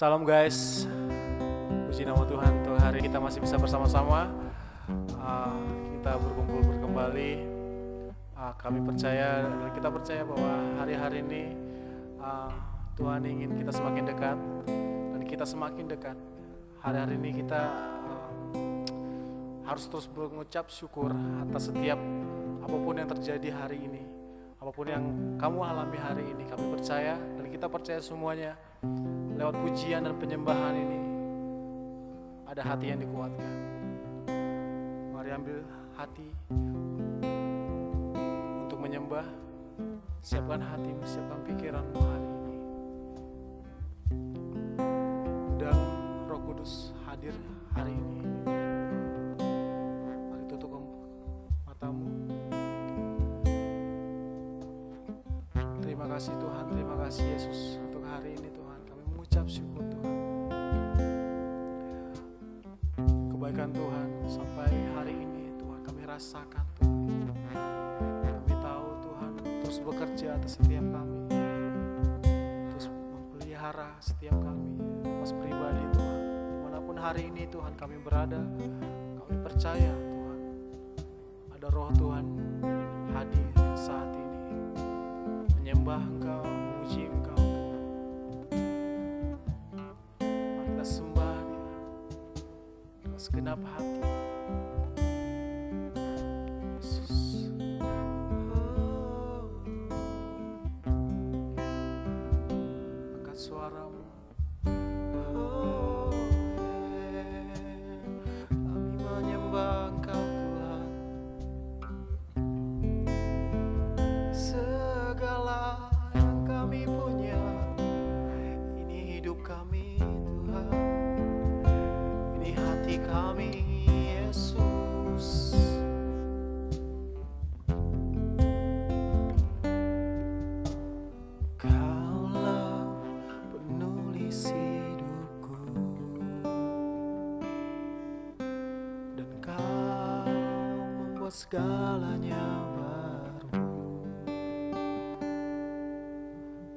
Salam guys, puji nama Tuhan untuk hari kita masih bisa bersama-sama. Kita berkumpul kembali. Kami percaya dan kita percaya bahwa hari-hari ini Tuhan ingin kita semakin dekat dan kita semakin dekat. Hari-hari ini kita harus terus mengucap syukur atas setiap apapun yang terjadi hari ini, apapun yang kamu alami hari ini. Kami percaya dan kita percaya semuanya lewat pujian dan penyembahan ini ada hati yang dikuatkan. Mari ambil hati untuk menyembah. Siapkan hatimu, siapkan pikiranmu hari ini. Undang Roh Kudus hadir hari ini. Mari tutup matamu. Terima kasih Tuhan, terima kasih Yesus untuk hari ini Tuhan. Kami mengucap syukur Tuhan. Kebaikan Tuhan sampai hari ini Tuhan kami rasakan Tuhan. Kami tahu Tuhan terus bekerja atas setiap kami, terus memelihara setiap kami, pas pribadi Tuhan. Dimanapun hari ini Tuhan kami berada, kami percaya Tuhan ada Roh Tuhan hadir saat ini, menyembah Engkau, memuji Engkau. Mari kita sembah Dia dengan segenap hati. Yesus. Angkat suaramu. Kami menyembah Engkau Tuhan. Segala yang kami punya, ini hidup kami Tuhan, ini hati kami Yesus. Kaulah penulis hidupku, dan Kau membuat segalanya baru.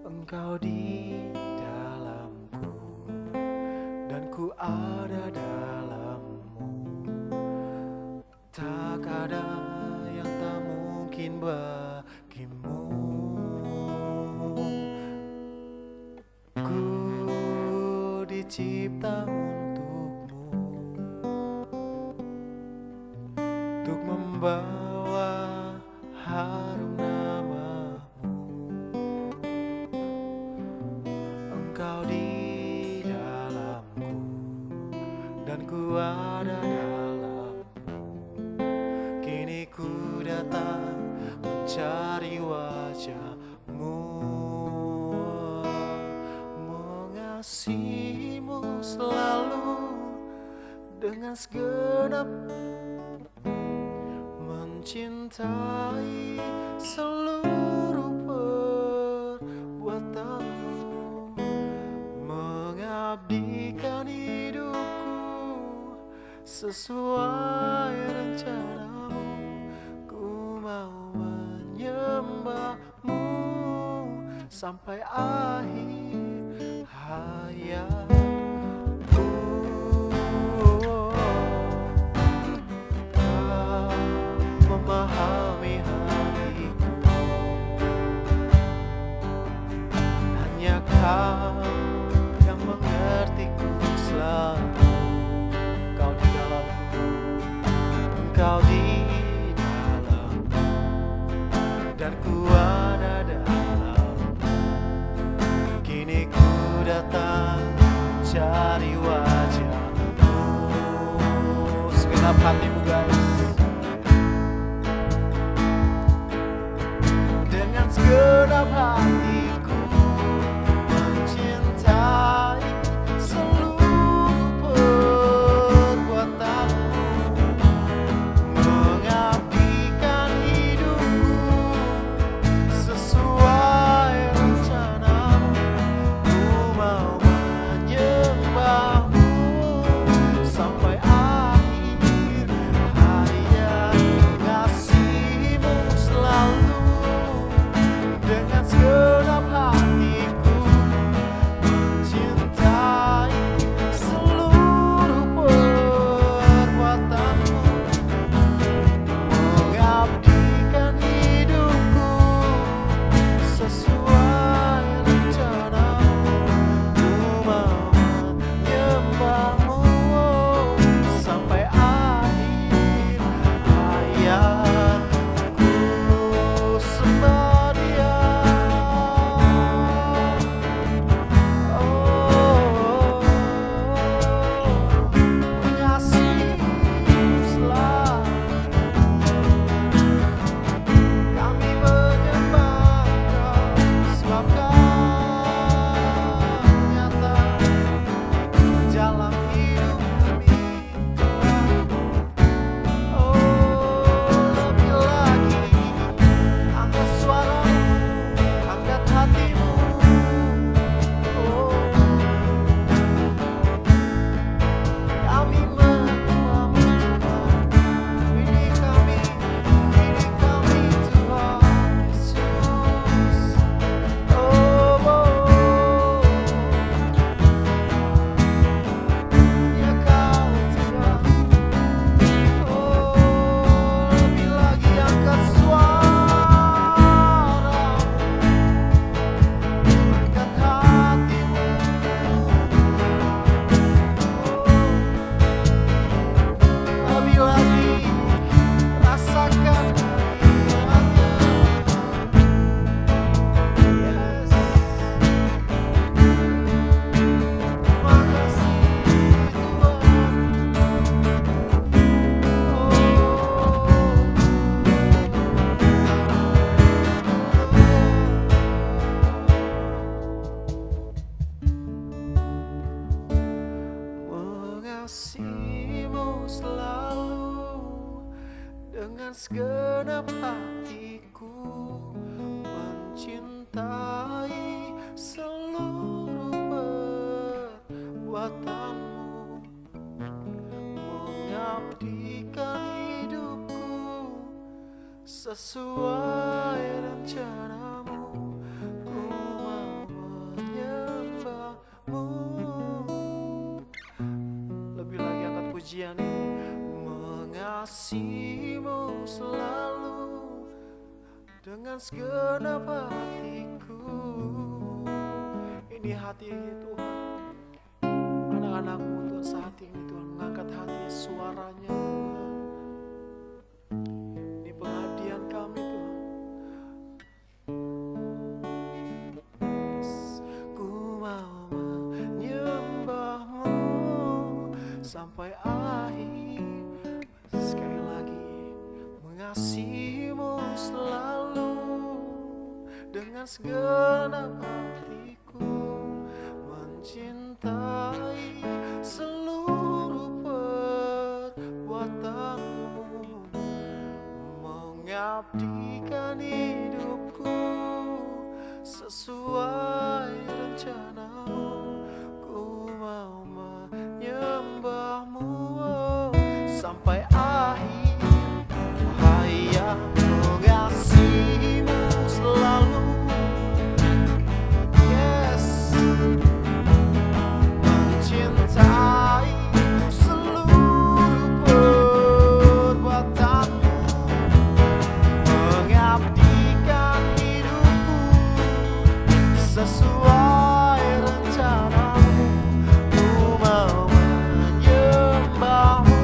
Engkau di dalamku dan ku ada dalammu. Tak ada yang tak mungkin bagimu. Ku dicipta untukmu, untuk membawa harum namamu. Engkau di dalamku dan ku ada dalammu. Kini ku datang mencari wajahmu, mengasihimu selalu dengan segenap, mencintai seluruh perbuatanmu, mengabdikan hidupku sesuai rencanamu. Ku mau menyembahmu sampai akhir hayatku. Kau memahami hatiku, hanya Kau yang mengertiku selalu. Kau di dalamku, Engkau di dalamku, dan ku ada dalammu. Kini ku datang cari wajahmu. Segenap hatimu guys, dengan segenap hatiku, mencintai seluruh perbuatanmu, mengabdikan hidupku sesuai rencanamu. Ku mau menyembahmu sampai akhir hayat. Kasihmu selalu dengan segala selalu dengan segenap hatiku, mencintai seluruh perbuatanmu, mengabdikan hidupku sesuai rencanamu. Ku mau menyembahmu. Lebih lagi angkat pujian ini. Mengasihimu selalu dengan segenap hatiku. Ini hati Tuhan, anak-anakmu Tuhan saat ini Tuhan mengangkat hati suaranya Tuhan. Ini pengabdian kami Tuhan. Yes. Ku mau menyembahmu sampai akhir. Sekali lagi, mengasihimu selalu dengan segenap hatiku, mencintai seluruh perbuatanmu, mengabdikan hidupku sesuai rencanamu. Ku mau menyembahmu sampai akhir hayat, mengasihimu selalu. Yes, mencintai seluruh perbuatanmu, mengabdikan hidupku sesuai rencanamu. Ku mau menyembahmu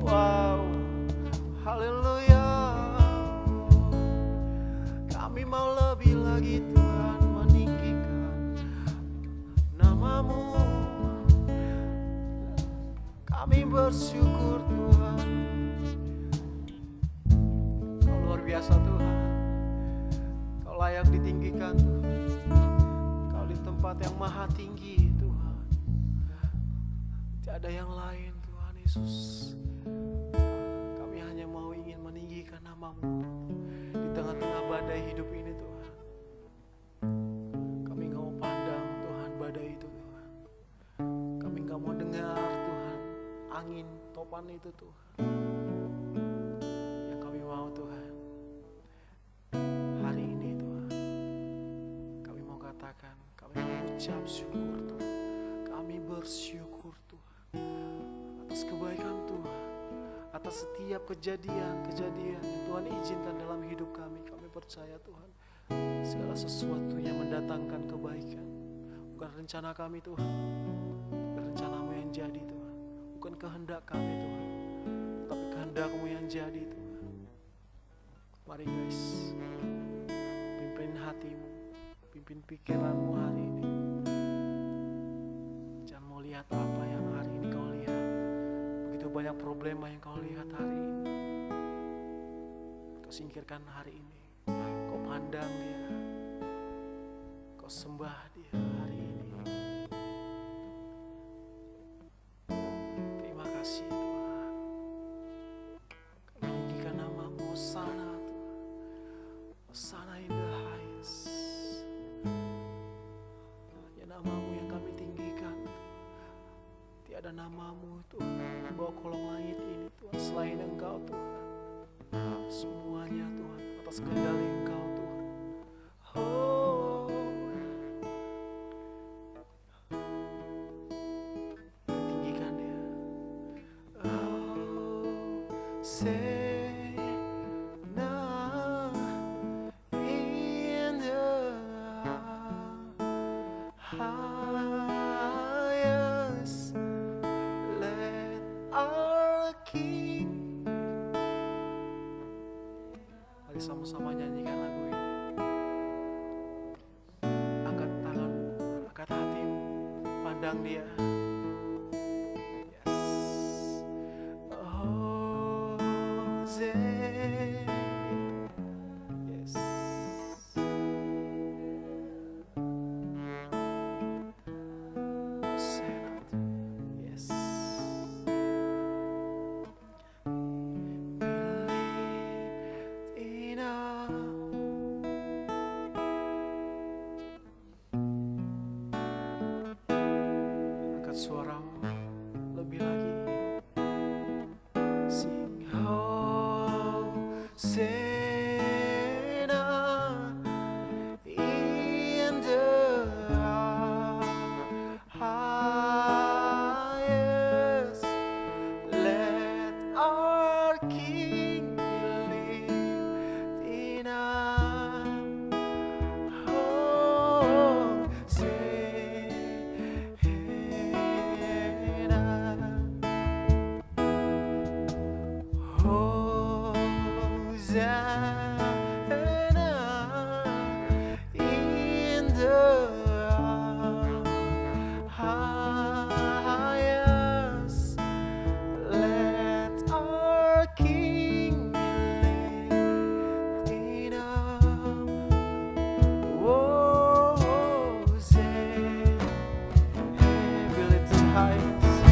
Wow, haleluya. Kami mau lebih lagi Tuhan meninggikan nama-Mu. Kami bersyukur Tuhan. Kau luar biasa Tuhan. Kau layak ditinggikan Tuhan. Kau di tempat yang maha tinggi Tuhan. Tiada yang lain Tuhan Yesus. Kami hanya mau ingin meninggikan nama-Mu di tengah-tengah badai hidup ini Tuhan. Kami gak mau pandang Tuhan badai itu Tuhan. Kami gak mau dengar Tuhan angin topan itu Tuhan. Yang kami mau Tuhan, hari ini Tuhan, kami mau katakan, kami mengucap syukur Tuhan. Kami bersyukur Tuhan atas kebaikan Tuhan, atas setiap kejadian-kejadian yang Tuhan izinkan dalam hidup kami. Kami percaya Tuhan, segala sesuatu yang mendatangkan kebaikan bukan rencana kami Tuhan, bukan rencana-Mu yang jadi Tuhan, bukan kehendak kami Tuhan, tapi kehendak-Mu yang jadi Tuhan. Mari guys, pimpin hatimu, pimpin pikiranmu hari ini. Jangan mau lihat apa yang hari ini kau lihat. Begitu banyak problema yang kau lihat hari ini. Kau singkirkan hari ini. Kau pandang dia. Kau sembah dia hari ini. Terima kasih Tuhan. Kami meninggikan nama-Mu, Hosana Tuhan. Hosana in the highest. Hanya nama-Mu yang kami tinggikan. Tiada nama-Mu Tuhan di bawah kolong langit ini Tuhan selain Engkau Tuhan. Semuanya Tuhan atas kendali Engkau Tuhan. Oh, tinggikan dia. Oh, say now in the highest, let our King. Mari sama-sama nyanyikan lagu ini. Angkat tanganmu, angkat hatimu, pandang dia. Yes. Oh, yes. Senat. Yes. Believe in us. Angkat suaramu lebih lagi. Sing Hosanna in the highest. Let our King be lifted in us. Hosanna in the highest. Let our King be lifted up. Oh, Hosanna, be lifted highest,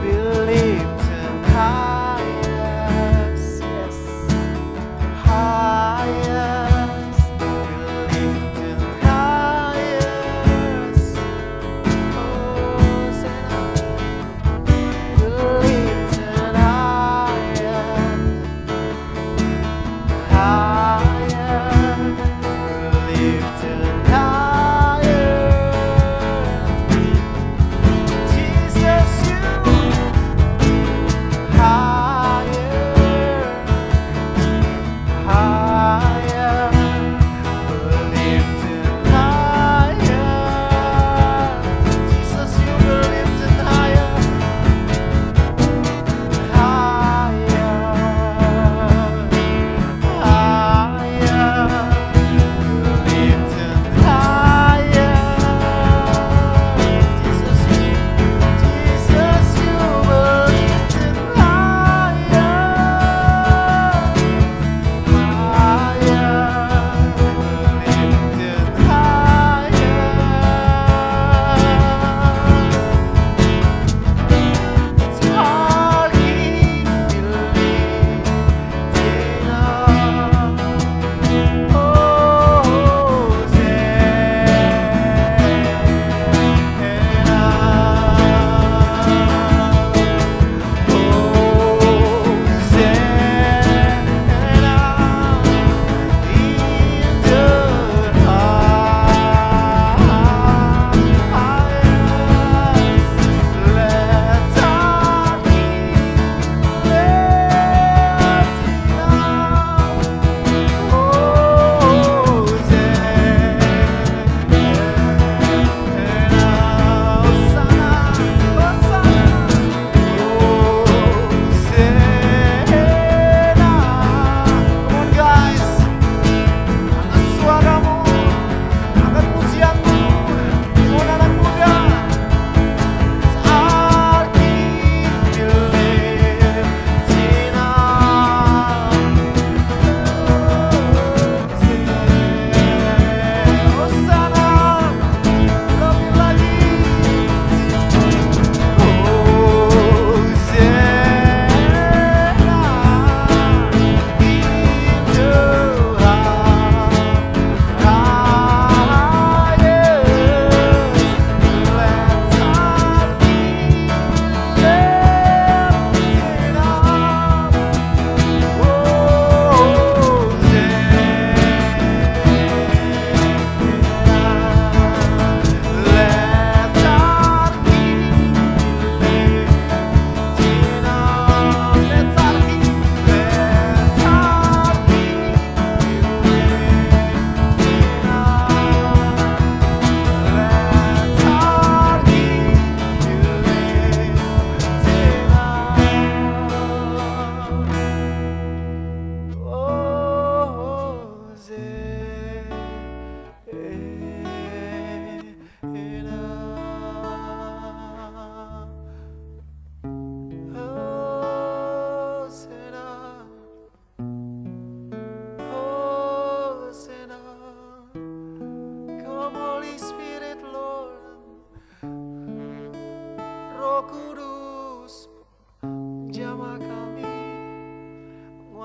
be lifted highest.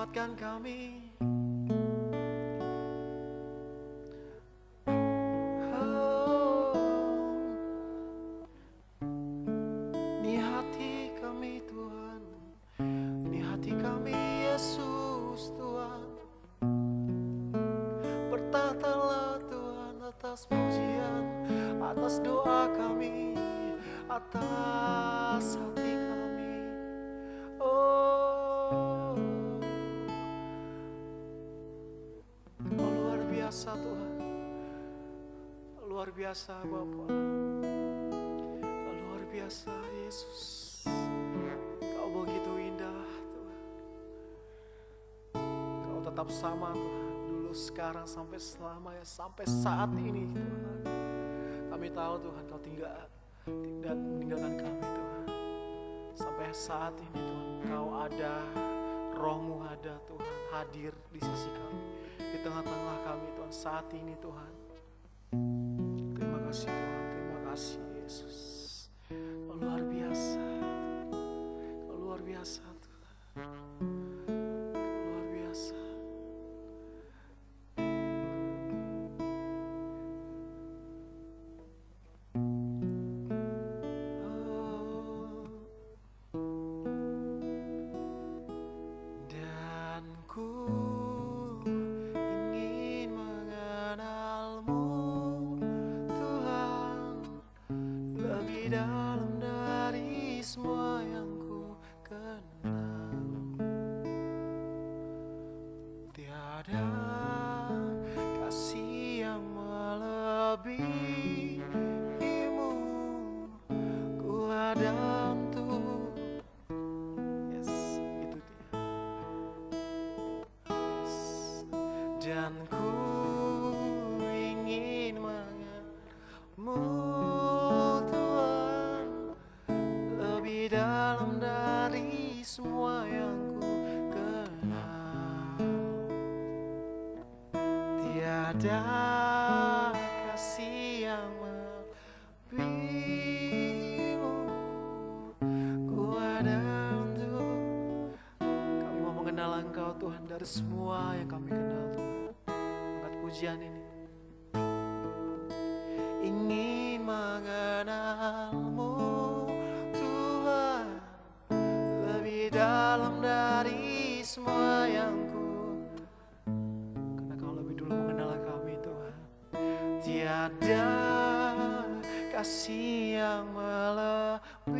kuatkan kami. Ini hati kami Tuhan, ini hati kami Yesus Tuhan. Bertahtalah Tuhan atas pujian, atas doa kami, atas hati kami. Oh, luar biasa Tuhan, luar biasa Bapa, luar biasa Yesus. Kau begitu indah Tuhan, Kau tetap sama Tuhan, dulu sekarang sampai selamanya, sampai saat ini Tuhan. Kami tahu Tuhan Kau tidak meninggalkan kami Tuhan. Sampai saat ini Tuhan Kau ada, Roh-Mu ada Tuhan, hadir di sisi kami, di tengah-tengah kami Tuhan saat ini Tuhan. Terima kasih Tuhan, terima kasih Yesus. Kau luar biasa, Kau luar biasa Tuhan, Kau luar biasa. Dalam dari semua yang ku kenal, tiada kasih yang melebihimu. Ku ada untuk, yes, itu dia, yes. Dan ku ingin mengenalmu dalam dari semua yang ku kenal. Tiada kasih yang melebihimu. Ku ada untuk, kami mau mengenal Engkau Tuhan dari semua yang kami kenal Tuhan. Angkat pujian ini. Ingin mengenalmu dalam dari semua yang ku, karena Kau lebih dulu mengenal kami Tuhan. Tiada kasih yang melebihimu.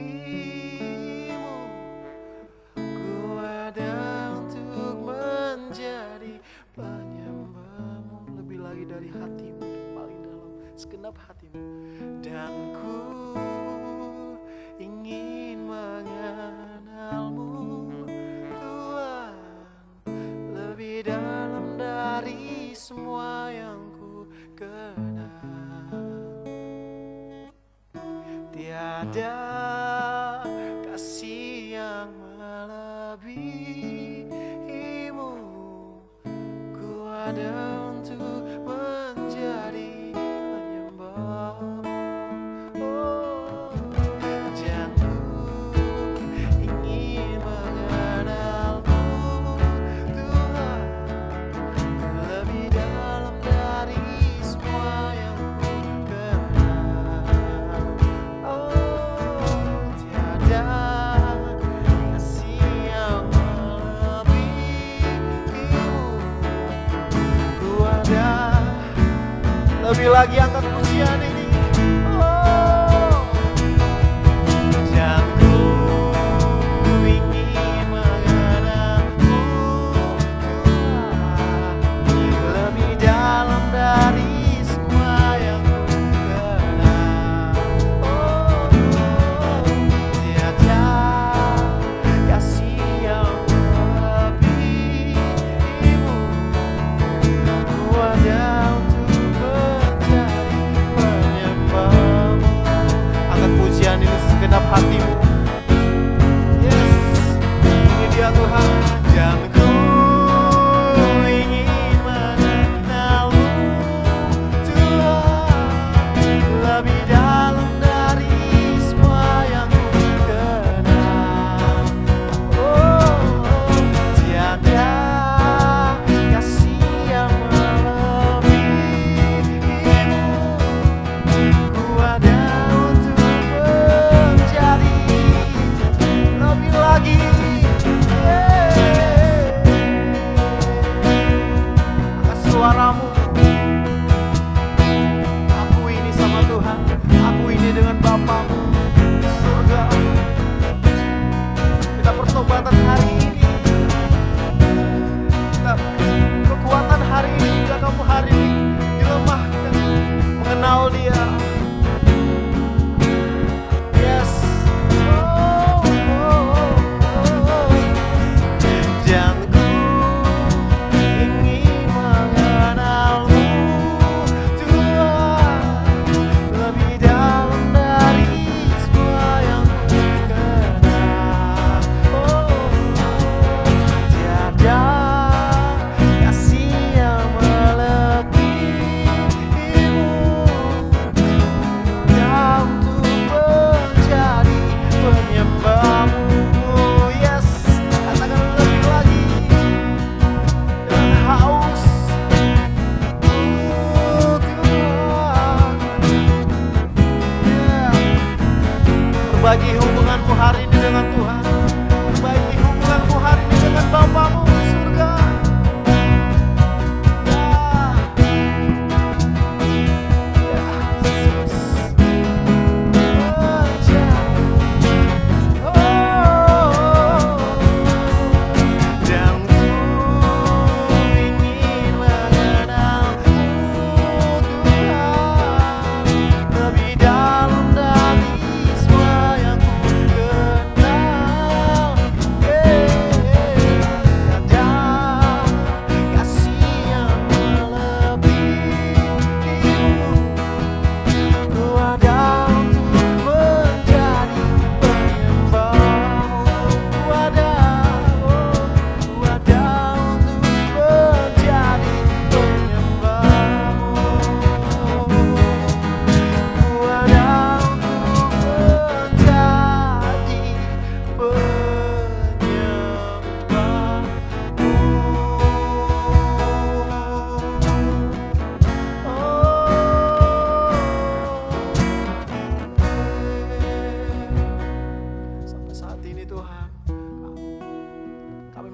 Ku ada untuk menjadi penyembah-Mu, lebih lagi dari hatimu, paling dalam segenap hatimu. Dan ku ingin mengenalmu dalam dari semua yang ku kenal. Tiada kasih yang melebihimu. Ku ada untuk menjadi penyembah-Mu. Oh, dan ku ingin mengenalmu Tuhan, lebih dalam dari semua yang ku kenal. Oh, tiada kasih yang melebihimu. Ku ada, lebih lagi angkat pujian ini. Oh, dan ku ingin mengenalmu Tuhan, lebih dalam dari semua yang ku kenal. Oh, tiada kasih yang melebihimu. Ku ada untuk menjadi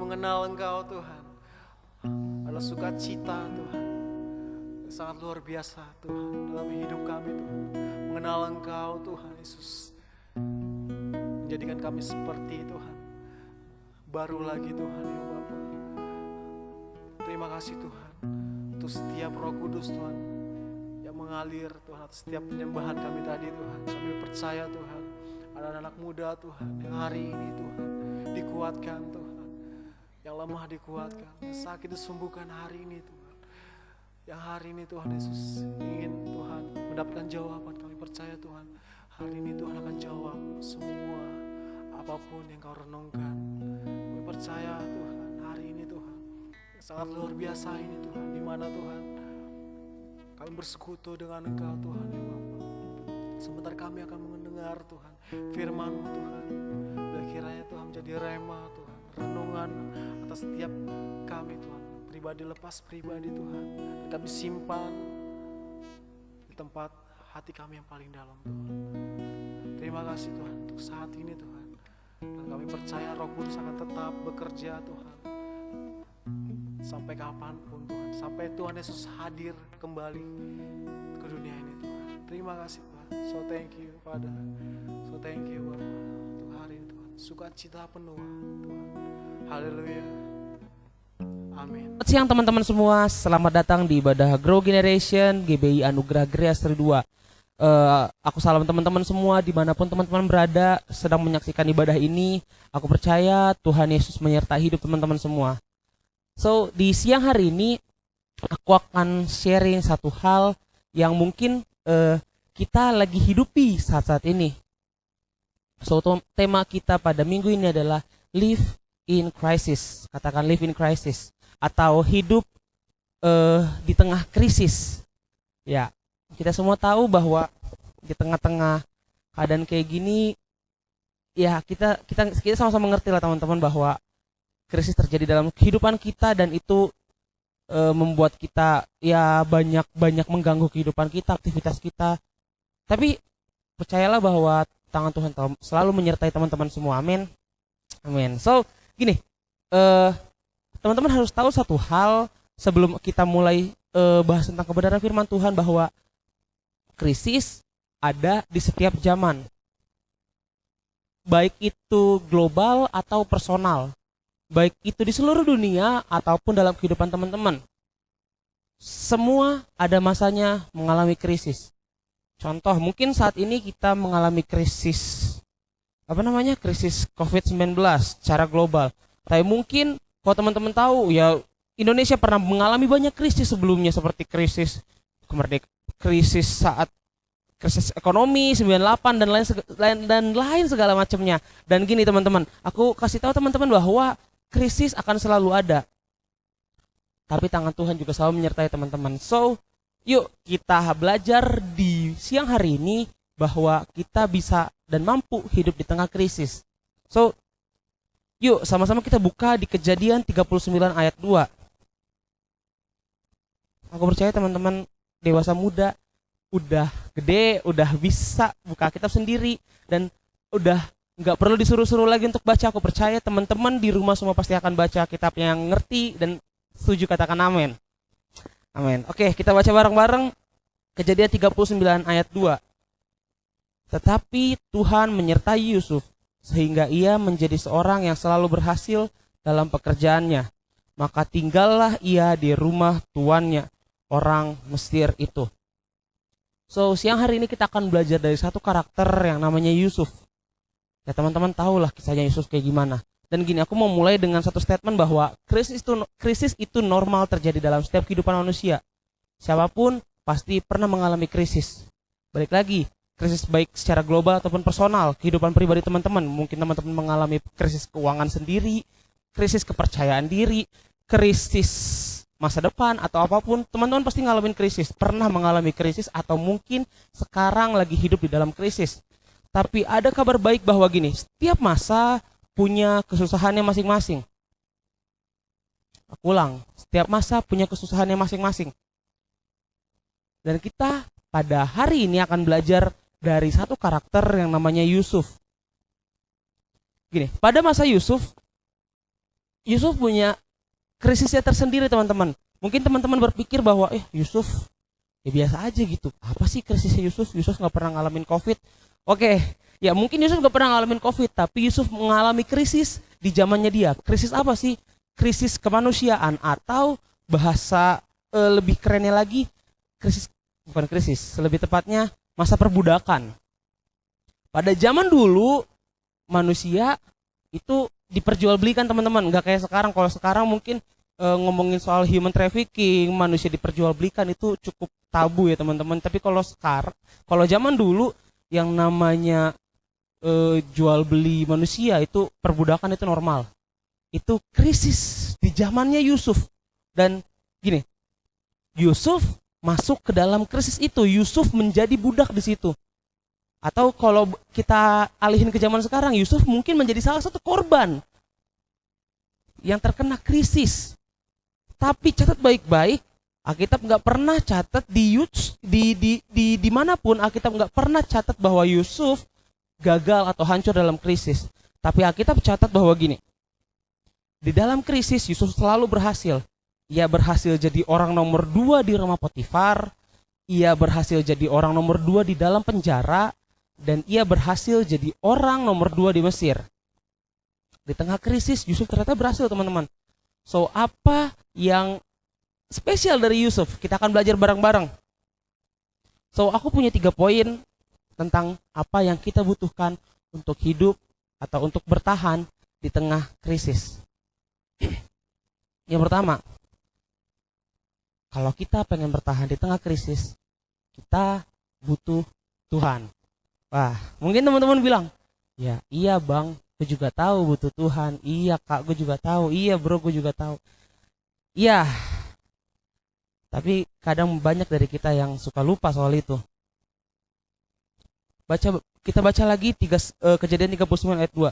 mengenal Engkau Tuhan adalah sukacita Tuhan yang sangat luar biasa Tuhan dalam hidup kami Tuhan. Mengenal Engkau Tuhan Yesus menjadikan kami seperti Tuhan baru lagi Tuhan ya Bapa. Terima kasih Tuhan untuk setiap Roh Kudus Tuhan yang mengalir Tuhan atas setiap penyembahan kami tadi Tuhan. Kami percaya Tuhan ada anak muda Tuhan yang hari ini Tuhan dikuatkan Tuhan, yang lemah dikuatkan, yang sakit disembuhkan hari ini Tuhan. Yang hari ini Tuhan Yesus ingin Tuhan mendapatkan jawaban. Kami percaya Tuhan hari ini Tuhan akan jawab semua apapun yang kau renungkan. Kami percaya Tuhan hari ini Tuhan yang sangat luar biasa ini Tuhan, di mana Tuhan kami bersekutu dengan Engkau Tuhan ya Bapa. Sebentar kami akan mendengar Tuhan firman-Mu Tuhan. Biar kiranya Tuhan menjadi rema Tuhan, renungan atas setiap kami Tuhan, pribadi lepas pribadi Tuhan, dan kami simpan di tempat hati kami yang paling dalam Tuhan. Terima kasih Tuhan untuk saat ini Tuhan, dan kami percaya Roh Kudus akan tetap bekerja Tuhan sampai kapanpun Tuhan, sampai Tuhan Yesus hadir kembali ke dunia ini Tuhan. Terima kasih Tuhan. So thank you Father, so thank you Bapa untuk hari ini Tuhan, sukacita penuh Tuhan. Haleluya. Amin. Selamat siang teman-teman semua, selamat datang di ibadah Grow Generation GBI Anugerah Grace 2. Aku salam teman-teman semua dimanapun teman-teman berada sedang menyaksikan ibadah ini. Aku percaya Tuhan Yesus menyertai hidup teman-teman semua. So di siang hari ini aku akan sharing satu hal yang mungkin kita lagi hidupi saat-saat ini. So tema kita pada minggu ini adalah Live in Crisis. Katakan live in crisis atau hidup di tengah krisis. Ya, kita semua tahu bahwa di tengah-tengah keadaan kayak gini, ya kita sama-sama mengerti lah teman-teman bahwa krisis terjadi dalam kehidupan kita, dan itu membuat kita ya banyak mengganggu kehidupan kita, aktivitas kita. Tapi percayalah bahwa tangan Tuhan selalu menyertai teman-teman semua. Amin. Amin. So gini, teman-teman harus tahu satu hal sebelum kita mulai bahas tentang kebenaran firman Tuhan, bahwa krisis ada di setiap zaman, baik itu global atau personal, baik itu di seluruh dunia ataupun dalam kehidupan teman-teman. Semua ada masanya mengalami krisis. Contoh, mungkin saat ini kita mengalami krisis krisis COVID-19 secara global. Tapi mungkin kalau teman-teman tahu ya, Indonesia pernah mengalami banyak krisis sebelumnya, seperti krisis saat krisis ekonomi 98 dan lain segala macamnya. Dan gini teman-teman, aku kasih tahu teman-teman bahwa krisis akan selalu ada, tapi tangan Tuhan juga selalu menyertai teman-teman. So yuk kita belajar di siang hari ini bahwa kita bisa dan mampu hidup di tengah krisis. So yuk sama-sama kita buka di Kejadian 39 ayat 2. Aku percaya teman-teman dewasa muda udah gede, udah bisa buka kitab sendiri, dan udah nggak perlu disuruh-suruh lagi untuk baca. Aku percaya teman-teman di rumah semua pasti akan baca kitabnya yang ngerti dan setuju, katakan amin. Amin. Oke, kita baca bareng-bareng Kejadian 39 ayat 2. Tetapi Tuhan menyertai Yusuf sehingga ia menjadi seorang yang selalu berhasil dalam pekerjaannya. Maka tinggallah ia di rumah tuannya, orang Mesir itu. So, siang hari ini kita akan belajar dari satu karakter yang namanya Yusuf. Ya, teman-teman tahulah kisahnya Yusuf kayak gimana. Dan gini, aku mau mulai dengan satu statement bahwa krisis itu normal terjadi dalam setiap kehidupan manusia. Siapapun pasti pernah mengalami krisis. Balik lagi, krisis baik secara global ataupun personal, kehidupan pribadi teman-teman. Mungkin teman-teman mengalami krisis keuangan sendiri, krisis kepercayaan diri, krisis masa depan, atau apapun. Teman-teman pasti ngalamin krisis, pernah mengalami krisis, atau mungkin sekarang lagi hidup di dalam krisis. Tapi ada kabar baik bahwa gini, setiap masa punya kesusahannya masing-masing. Aku ulang, setiap masa punya kesusahannya masing-masing. Dan kita pada hari ini akan belajar dari satu karakter yang namanya Yusuf. Gini, pada masa Yusuf, Yusuf punya krisisnya tersendiri teman-teman. Mungkin teman-teman berpikir bahwa Yusuf ya biasa aja gitu. Apa sih krisisnya Yusuf? Yusuf nggak pernah ngalamin COVID. Oke, ya mungkin Yusuf nggak pernah ngalamin COVID, tapi Yusuf mengalami krisis di zamannya dia. Krisis apa sih? Krisis kemanusiaan, atau bahasa lebih kerennya lagi, bukan krisis, lebih tepatnya masa perbudakan. Pada zaman dulu manusia itu diperjualbelikan teman-teman, nggak kayak sekarang. Kalau sekarang mungkin ngomongin soal human trafficking, manusia diperjualbelikan itu cukup tabu ya teman-teman. Tapi kalau zaman dulu yang namanya jual beli manusia itu, perbudakan itu normal. Itu krisis di zamannya Yusuf. Dan gini, Yusuf masuk ke dalam krisis itu. Yusuf menjadi budak di situ. Atau kalau kita alihin ke zaman sekarang, Yusuf mungkin menjadi salah satu korban yang terkena krisis. Tapi catat baik-baik, Alkitab nggak pernah catat di manapun Alkitab nggak pernah catat bahwa Yusuf gagal atau hancur dalam krisis. Tapi Alkitab catat bahwa gini, di dalam krisis Yusuf selalu berhasil. Ia berhasil jadi orang nomor 2 di rumah Potifar. Ia berhasil jadi orang nomor 2 di dalam penjara. Dan ia berhasil jadi orang nomor 2 di Mesir. Di tengah krisis Yusuf ternyata berhasil teman-teman. So apa yang spesial dari Yusuf? Kita akan belajar bareng-bareng. So aku punya 3 poin tentang apa yang kita butuhkan untuk hidup atau untuk bertahan di tengah krisis. Yang pertama, kalau kita pengen bertahan di tengah krisis, kita butuh Tuhan. Wah, mungkin teman-teman bilang, ya iya bang, gue juga tahu butuh Tuhan. Iya kak, gue juga tahu. Iya bro, gue juga tahu. Iya, tapi kadang banyak dari kita yang suka lupa soal itu. Kita baca lagi Kejadian 39 ayat 2.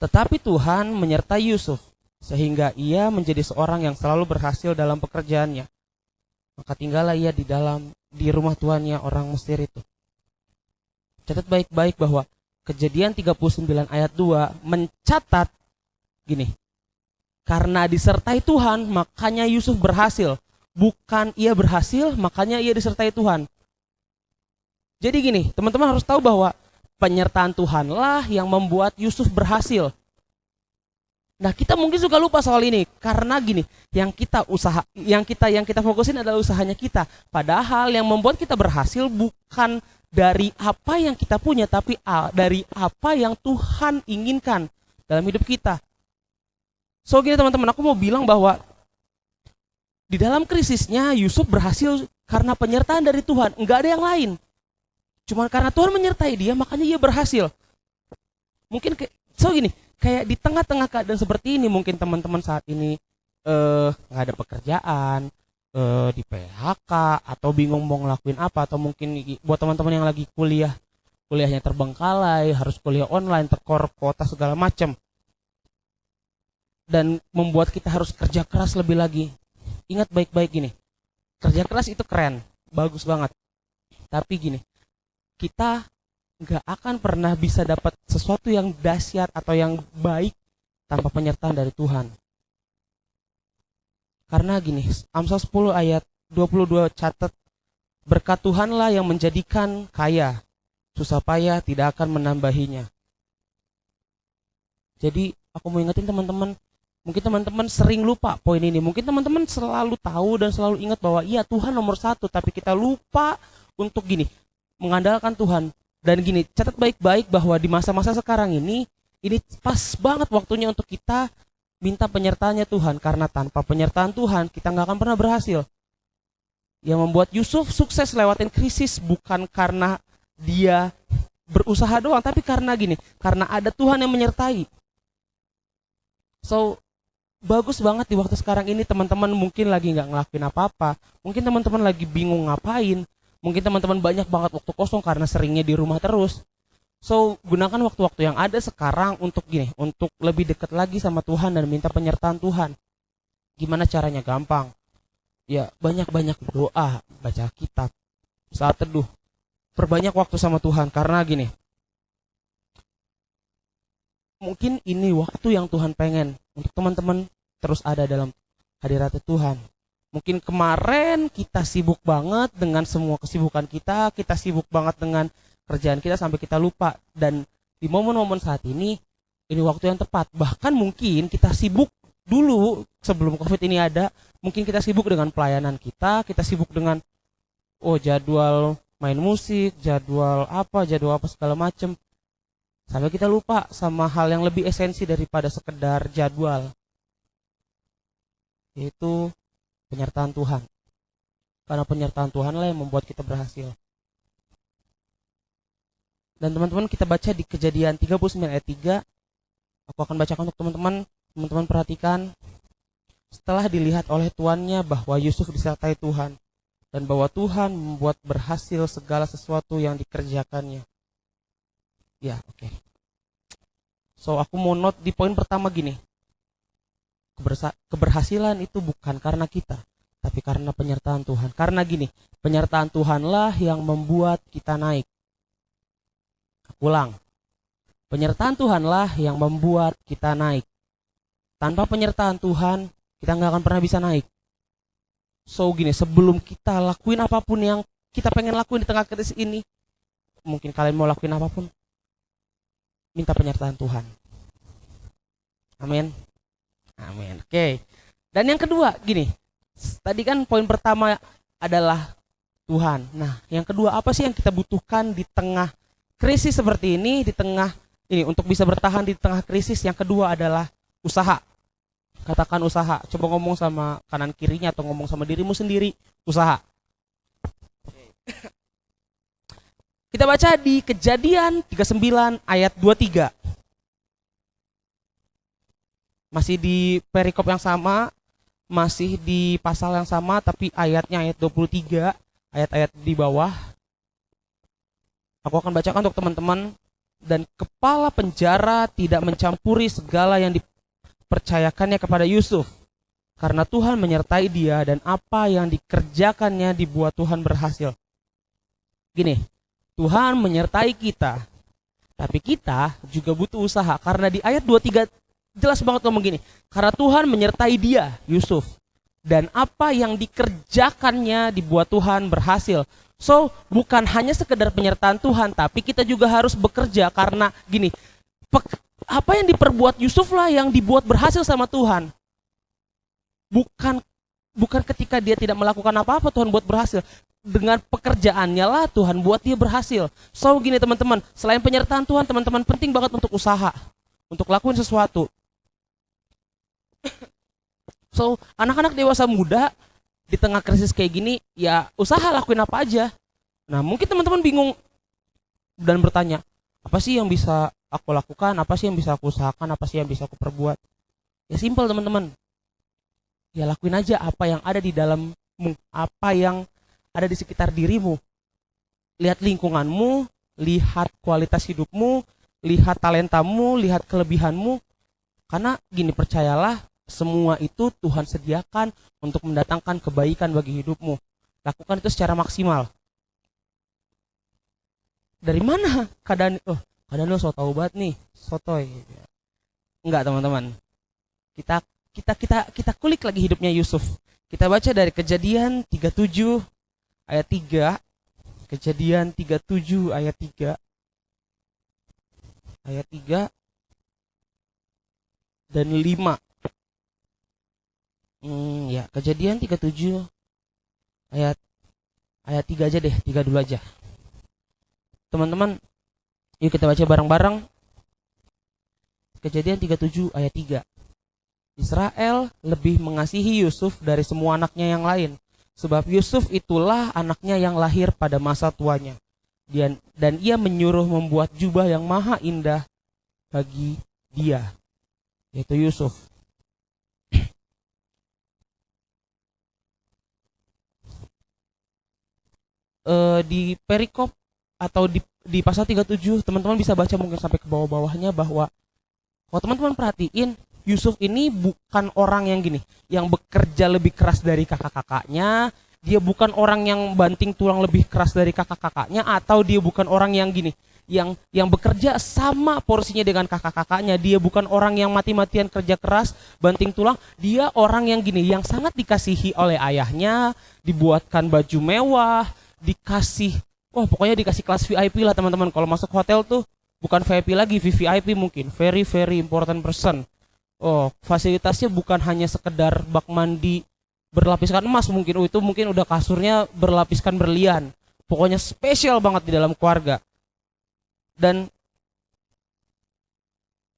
Tetapi Tuhan menyertai Yusuf, sehingga ia menjadi seorang yang selalu berhasil dalam pekerjaannya. Maka tinggallah ia di rumah tuannya orang Mesir itu. Catat baik-baik bahwa Kejadian 39 ayat 2 mencatat gini, karena disertai Tuhan makanya Yusuf berhasil. Bukan ia berhasil makanya ia disertai Tuhan. Jadi gini, teman-teman harus tahu bahwa penyertaan Tuhanlah yang membuat Yusuf berhasil. Nah, kita mungkin suka lupa soal ini karena gini, yang kita fokusin adalah usahanya kita. Padahal yang membuat kita berhasil bukan dari apa yang kita punya, tapi dari apa yang Tuhan inginkan dalam hidup kita. So gini teman-teman, aku mau bilang bahwa di dalam krisisnya Yusuf berhasil karena penyertaan dari Tuhan, enggak ada yang lain. Cuma karena Tuhan menyertai dia, makanya ia berhasil. Mungkin kayak di tengah-tengah keadaan seperti ini, mungkin teman-teman saat ini nggak ada pekerjaan, di PHK, atau bingung mau ngelakuin apa, atau mungkin buat teman-teman yang lagi kuliahnya terbengkalai, harus kuliah online, tekor kuota segala macam, dan membuat kita harus kerja keras lebih lagi. Ingat baik-baik gini, kerja keras itu keren, bagus banget. Tapi gini, kita nggak akan pernah bisa dapat sesuatu yang dahsyat atau yang baik tanpa penyertaan dari Tuhan. Karena gini, Amsal 10 ayat 22 catat, berkat Tuhanlah yang menjadikan kaya, susah payah tidak akan menambahinya. Jadi aku mau ingetin teman-teman, mungkin teman-teman sering lupa poin ini. Mungkin teman-teman selalu tahu dan selalu ingat bahwa iya Tuhan nomor 1, tapi kita lupa untuk gini, mengandalkan Tuhan. Dan gini, catat baik-baik bahwa di masa-masa sekarang ini pas banget waktunya untuk kita minta penyertaannya Tuhan. Karena tanpa penyertaan Tuhan, kita nggak akan pernah berhasil. Yang membuat Yusuf sukses lewatin krisis bukan karena dia berusaha doang, tapi karena gini, karena ada Tuhan yang menyertai. So, bagus banget di waktu sekarang ini teman-teman mungkin lagi nggak ngelakuin apa-apa. Mungkin teman-teman lagi bingung ngapain. Mungkin teman-teman banyak banget waktu kosong karena seringnya di rumah terus. So, gunakan waktu-waktu yang ada sekarang untuk gini, untuk lebih dekat lagi sama Tuhan dan minta penyertaan Tuhan. Gimana caranya? Gampang. Ya, banyak-banyak doa, baca kitab, saat teduh. Perbanyak waktu sama Tuhan karena gini. mungkin ini waktu yang Tuhan pengen untuk teman-teman terus ada dalam hadirat Tuhan. Mungkin kemarin kita sibuk banget dengan semua kesibukan kita sibuk banget dengan kerjaan kita sampai kita lupa. Dan di momen-momen saat ini waktu yang tepat. Bahkan mungkin kita sibuk dulu sebelum COVID ini ada, mungkin kita sibuk dengan pelayanan kita sibuk dengan jadwal main musik, jadwal apa segala macem. Sampai kita lupa sama hal yang lebih esensi daripada sekedar jadwal, yaitu penyertaan Tuhan. Karena penyertaan Tuhan lah yang membuat kita berhasil. Dan teman-teman, kita baca di Kejadian 39 ayat 3. Aku akan bacakan untuk teman-teman. Teman-teman perhatikan. Setelah dilihat oleh tuannya bahwa Yusuf disertai Tuhan, dan bahwa Tuhan membuat berhasil segala sesuatu yang dikerjakannya. Ya, oke. So, aku mau note di poin pertama gini. Keberhasilan itu bukan karena kita, tapi karena penyertaan Tuhan. Karena gini, penyertaan Tuhanlah yang membuat kita naik. Aku ulang. Penyertaan Tuhanlah yang membuat kita naik. Tanpa penyertaan Tuhan, kita nggak akan pernah bisa naik. So gini, sebelum kita lakuin apapun yang kita pengen lakuin di tengah krisis ini, mungkin kalian mau lakuin apapun, minta penyertaan Tuhan. Amin. Amin. Oke. Dan yang kedua gini, tadi kan poin pertama adalah Tuhan. Nah, yang kedua apa sih yang kita butuhkan di tengah krisis seperti ini, untuk bisa bertahan di tengah krisis? Yang kedua adalah usaha. Katakan usaha. Coba ngomong sama kanan kirinya atau ngomong sama dirimu sendiri, usaha. Kita baca di Kejadian 39 ayat 23. Masih di perikop yang sama, masih di pasal yang sama, tapi ayatnya ayat 23, ayat-ayat di bawah. Aku akan bacakan untuk teman-teman. Dan kepala penjara tidak mencampuri segala yang dipercayakannya kepada Yusuf, karena Tuhan menyertai dia dan apa yang dikerjakannya dibuat Tuhan berhasil. Gini, Tuhan menyertai kita, tapi kita juga butuh usaha. Karena di ayat 23 jelas banget ngomong gini, karena Tuhan menyertai dia, Yusuf, dan apa yang dikerjakannya dibuat Tuhan berhasil. So, bukan hanya sekedar penyertaan Tuhan, tapi kita juga harus bekerja. Karena gini, apa yang diperbuat Yusuf lah yang dibuat berhasil sama Tuhan. Bukan ketika dia tidak melakukan apa-apa Tuhan buat berhasil. Dengan pekerjaannya lah Tuhan buat dia berhasil. So gini teman-teman, selain penyertaan Tuhan, teman-teman penting banget untuk usaha, untuk lakuin sesuatu. So, anak-anak dewasa muda di tengah krisis kayak gini, ya usaha, lakuin apa aja. Nah, mungkin teman-teman bingung dan bertanya, apa sih yang bisa aku lakukan, apa sih yang bisa aku usahakan, apa sih yang bisa aku perbuat? Ya simpel teman-teman. Ya lakuin aja apa yang ada di dalammu, apa yang ada di sekitar dirimu. Lihat lingkunganmu, lihat kualitas hidupmu, lihat talentamu, lihat kelebihanmu. Karena gini, percayalah, semua itu Tuhan sediakan untuk mendatangkan kebaikan bagi hidupmu. Lakukan itu secara maksimal. Dari mana keadaan? Kadang lo so tau banget nih, sotoy. Enggak teman-teman. Kita kulik lagi hidupnya Yusuf. Kita baca dari Kejadian 37 ayat 3. Kejadian 37 ayat 3. Ayat 3 dan 5. Ya, Kejadian 37 ayat 3 aja deh, 3 dulu aja. Teman-teman, yuk kita baca bareng-bareng. Kejadian 37 ayat 3. Israel lebih mengasihi Yusuf dari semua anaknya yang lain, sebab Yusuf itulah anaknya yang lahir pada masa tuanya. Dan ia menyuruh membuat jubah yang maha indah bagi dia, yaitu Yusuf. Di perikop atau di pasal 37, teman-teman bisa baca mungkin sampai ke bawah-bawahnya, bahwa kalau teman-teman perhatiin, Yusuf ini bukan orang yang gini, yang bekerja lebih keras dari kakak-kakaknya. Dia bukan orang yang banting tulang lebih keras dari kakak-kakaknya, atau dia bukan orang yang gini, yang bekerja sama porsinya dengan kakak-kakaknya. Dia bukan orang yang mati-matian kerja keras, banting tulang. Dia orang yang gini, yang sangat dikasihi oleh ayahnya, dibuatkan baju mewah, dikasih, pokoknya dikasih kelas VIP lah teman-teman. Kalau masuk hotel tuh bukan VIP lagi, VVIP mungkin, very very important person. Fasilitasnya bukan hanya sekedar bak mandi berlapiskan emas mungkin, itu mungkin udah kasurnya berlapiskan berlian. Pokoknya spesial banget di dalam keluarga. Dan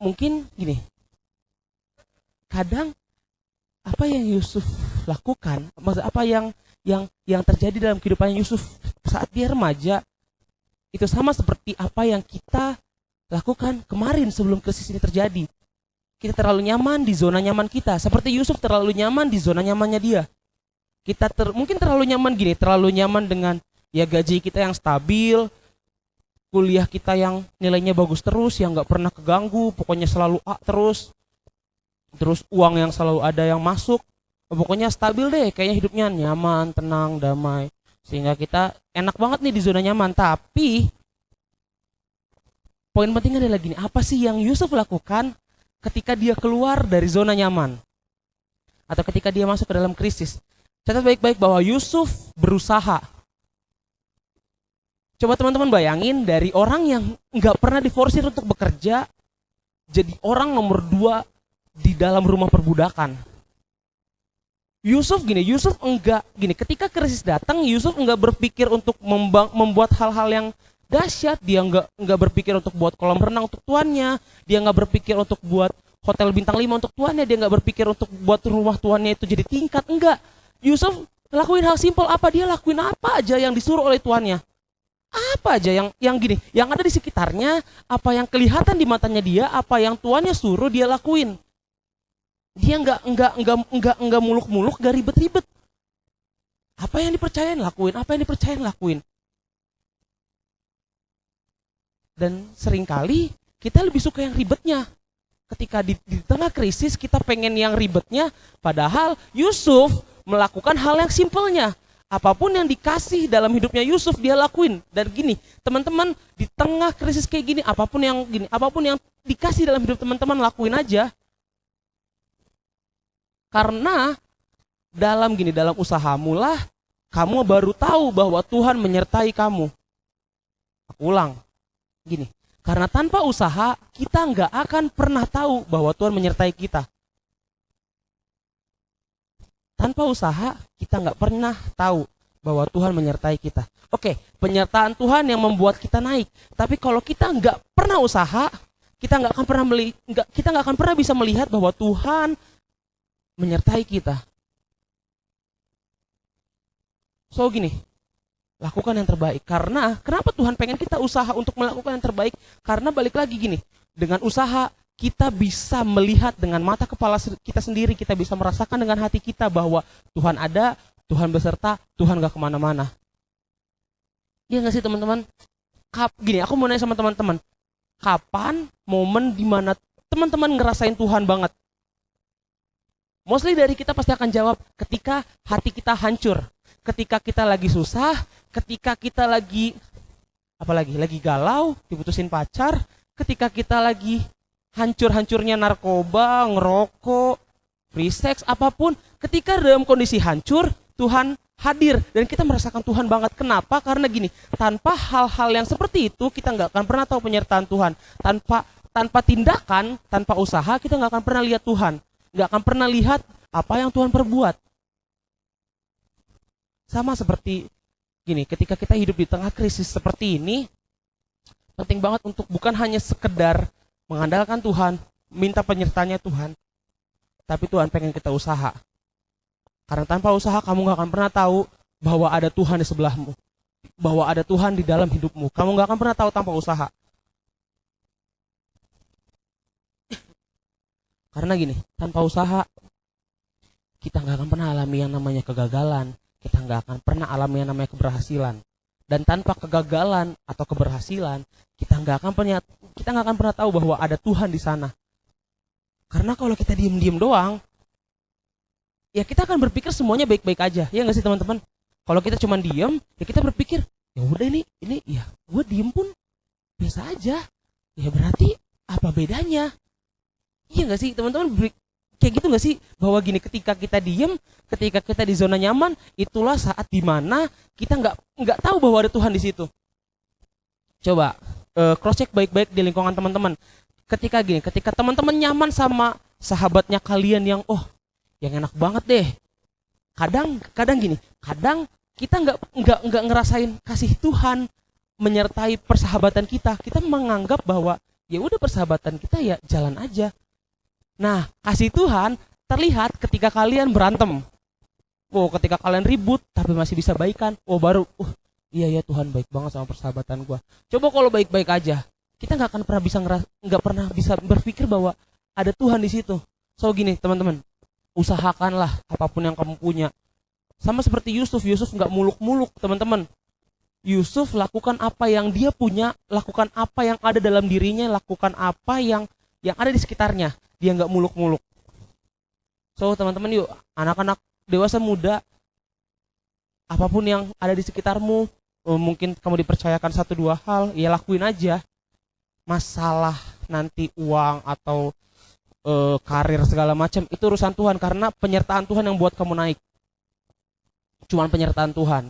mungkin gini, kadang apa yang Yusuf lakukan, maksud apa yang terjadi dalam kehidupan Yusuf saat dia remaja, itu sama seperti apa yang kita lakukan kemarin sebelum krisis ini terjadi. Kita terlalu nyaman di zona nyaman kita, seperti Yusuf terlalu nyaman di zona nyamannya dia. Kita mungkin terlalu nyaman gini, terlalu nyaman dengan ya gaji kita yang stabil, kuliah kita yang nilainya bagus terus, yang nggak pernah keganggu, pokoknya selalu A terus uang yang selalu ada yang masuk, pokoknya stabil deh, kayaknya hidupnya nyaman, tenang, damai, sehingga kita enak banget nih di zona nyaman. Tapi poin penting adalah gini, apa sih yang Yusuf lakukan ketika dia keluar dari zona nyaman, atau ketika dia masuk ke dalam krisis? Catat baik-baik bahwa Yusuf berusaha. Coba teman-teman bayangin, dari orang yang nggak pernah diforsir untuk bekerja, jadi orang nomor 2 di dalam rumah perbudakan. Yusuf enggak gini, ketika krisis datang, Yusuf enggak berpikir untuk membuat hal-hal yang dahsyat. Dia enggak berpikir untuk buat kolam renang untuk tuannya, dia enggak berpikir untuk buat hotel bintang 5 untuk tuannya, dia enggak berpikir untuk buat rumah tuannya itu jadi tingkat, enggak. Yusuf lakuin hal simpel, apa dia lakuin apa aja yang disuruh oleh tuannya. Apa aja yang gini, yang ada di sekitarnya, apa yang kelihatan di matanya dia, apa yang tuannya suruh dia lakuin. Dia enggak muluk-muluk, enggak ribet-ribet. Apa yang dipercayain lakuin. Dan seringkali kita lebih suka yang ribetnya. Ketika di tengah krisis kita pengen yang ribetnya, padahal Yusuf melakukan hal yang simpelnya. Apapun yang dikasih dalam hidupnya Yusuf dia lakuin. Dan gini, teman-teman, di tengah krisis kayak gini, apapun yang dikasih dalam hidup teman-teman lakuin aja. Karena dalam usahamu lah kamu baru tahu bahwa Tuhan menyertai kamu. Aku ulang, gini, karena tanpa usaha kita nggak akan pernah tahu bahwa Tuhan menyertai kita. Tanpa usaha kita nggak pernah tahu bahwa Tuhan menyertai kita. Oke, penyertaan Tuhan yang membuat kita naik. Tapi kalau kita nggak pernah usaha, kita nggak akan pernah bisa melihat bahwa Tuhan menyertai kita. So gini, lakukan yang terbaik. Karena kenapa Tuhan pengen kita usaha untuk melakukan yang terbaik? Karena balik lagi gini, dengan usaha kita bisa melihat dengan mata kepala kita sendiri, kita bisa merasakan dengan hati kita bahwa Tuhan ada, Tuhan beserta, Tuhan gak kemana-mana. Iya gak sih teman-teman? Gini, aku mau nanya sama teman-teman, kapan momen dimana teman-teman ngerasain Tuhan banget? Mostly dari kita pasti akan jawab ketika hati kita hancur, ketika kita lagi susah, ketika kita lagi galau, diputusin pacar, ketika kita lagi hancur-hancurnya narkoba, ngerokok, free sex, apapun, ketika dalam kondisi hancur, Tuhan hadir dan kita merasakan Tuhan banget. Kenapa? Karena gini, tanpa hal-hal yang seperti itu kita nggak akan pernah tahu penyertaan Tuhan. Tanpa tindakan, tanpa usaha kita nggak akan pernah lihat Tuhan. Nggak akan pernah lihat apa yang Tuhan perbuat. Sama seperti gini, ketika kita hidup di tengah krisis seperti ini, penting banget untuk bukan hanya sekedar mengandalkan Tuhan, minta penyertaannya Tuhan, tapi Tuhan pengen kita usaha. Karena tanpa usaha kamu nggak akan pernah tahu bahwa ada Tuhan di sebelahmu, bahwa ada Tuhan di dalam hidupmu. Kamu nggak akan pernah tahu tanpa usaha. Karena gini, tanpa usaha kita nggak akan pernah alami yang namanya kegagalan, kita nggak akan pernah alami yang namanya keberhasilan. Dan tanpa kegagalan atau keberhasilan, kita nggak akan pernah tahu bahwa ada Tuhan di sana. Karena kalau kita diem-diem doang, ya kita akan berpikir semuanya baik-baik aja, ya nggak sih teman-teman? Kalau kita cuma diem, ya kita berpikir, ya udah ini ya gue diem pun biasa aja. Ya berarti apa bedanya? Iya gak sih teman-teman? Kayak gitu gak sih? Bahwa gini, ketika kita diem, ketika kita di zona nyaman, itulah saat dimana kita nggak tahu bahwa ada Tuhan di situ. Coba cross check baik-baik di lingkungan teman-teman. Ketika teman-teman nyaman sama sahabatnya kalian yang yang enak banget deh. Kadang kita nggak ngerasain kasih Tuhan menyertai persahabatan kita. Kita menganggap bahwa ya udah persahabatan kita ya jalan aja. Nah, kasih Tuhan terlihat ketika kalian berantem. Ketika kalian ribut tapi masih bisa baikan. Baru iya ya Tuhan baik banget sama persahabatan gua. Coba kalau baik-baik aja, kita nggak pernah bisa berpikir bahwa ada Tuhan di situ. So gini teman-teman, usahakanlah apapun yang kamu punya. Sama seperti Yusuf nggak muluk-muluk teman-teman. Yusuf lakukan apa yang dia punya, lakukan apa yang ada dalam dirinya, lakukan apa yang ada di sekitarnya. Dia nggak muluk-muluk. So teman-teman yuk, anak-anak dewasa muda, apapun yang ada di sekitarmu, mungkin kamu dipercayakan 1-2 hal, ya lakuin aja. Masalah nanti uang atau karir segala macam itu urusan Tuhan, karena penyertaan Tuhan yang buat kamu naik. Cuman penyertaan Tuhan.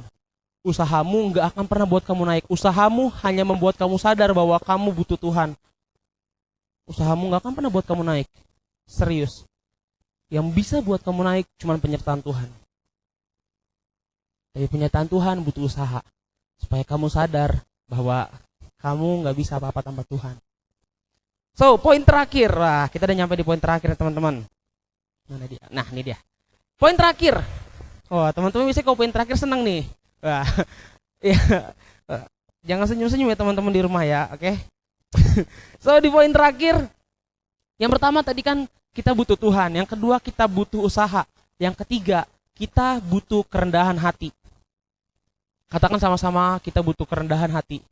Usahamu nggak akan pernah buat kamu naik. Usahamu hanya membuat kamu sadar bahwa kamu butuh Tuhan. Usahamu nggak akan pernah buat kamu naik. Serius. Yang bisa buat kamu naik cuman penyertaan Tuhan. Tapi penyertaan Tuhan butuh usaha. Supaya kamu sadar bahwa kamu nggak bisa apa-apa tanpa Tuhan. So, poin terakhir. Wah, kita udah nyampe di poin terakhir teman-teman. Mana dia? Nah, ini dia. Poin terakhir. Teman-teman bisa kalau poin terakhir senang nih. Wah, ya, jangan senyum-senyum ya teman-teman di rumah ya, oke? So di poin terakhir, yang pertama tadi kan kita butuh Tuhan, yang kedua kita butuh usaha, yang ketiga kita butuh kerendahan hati. Katakan sama-sama, kita butuh kerendahan hati.